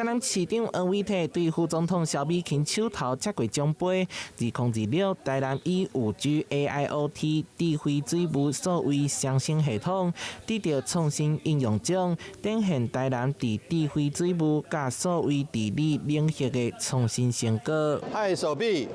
台南市長黃偉綽對副總統蕭美琴手頭接過獎杯。2026台南以 5G AIoT 智慧水務數位雙生系統得到創新應用獎，展現台南在智慧水務甲數位治理領域的創新成果。嗨，手臂，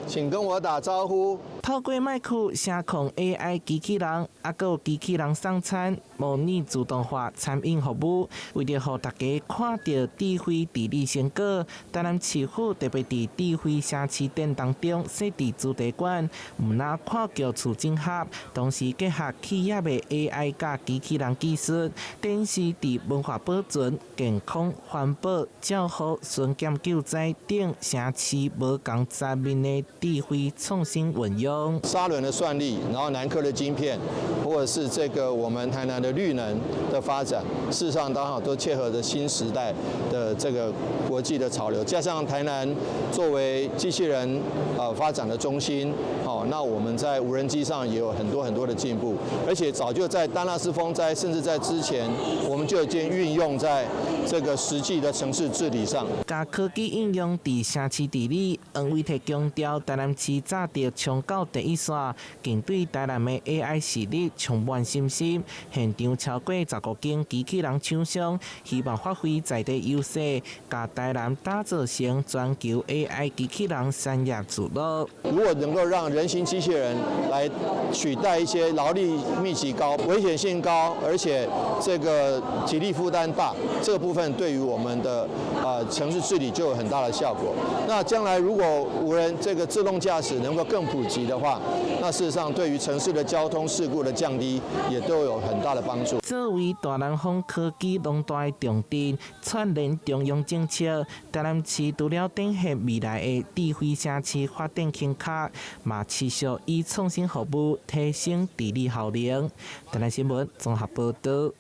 請跟我打招呼。透過麥克聲控 AI 機器人，還有機器人送餐、模擬自動化餐飲服務，為了讓大家看到智慧治理成果，台南市府特別在智慧社區展當中設置主題館，唔但跨局處整合，同時結合企業的 AI 加機器人技術，展示在文化保存、健康、環保、教育、巡檢救災等社區無共層面的智慧創新運用。沙崙的算力，然後南科的晶片，或者是這個我們台南的綠能的發展，事實上剛好都切合着新時代的這個國際的潮流。加上台南作為機器人發展的中心，那我們在無人機上也有很多的進步，而且早就在丹納斯風災，甚至在之前，我們就已經運用在這個實際的城市治理上。把科技應用在社區治理，黃偉綽強調，台南市早就衝到第一線，更對台南的 AI 實力充滿信心。現場超過15間機器人廠商，希望發揮在地優勢，把台南打造成全球 AI 機器人產業之路。如果能夠讓人形機器人來取代一些勞力密集高、危險性高，而且這個體力負擔大，這個部分對於我們的城市治理就有很大的效果。那將來如果無人這個自動駕駛能夠更普及的話，那事實上對於城市的交通事故的降低也都有很大的幫助。作為大南方科技龍頭的重鎮，串聯中央政策，台南市除了展現未來的智慧社區發展傾向，嘛持續以創新服務提升治理效能。台南新聞綜合報道。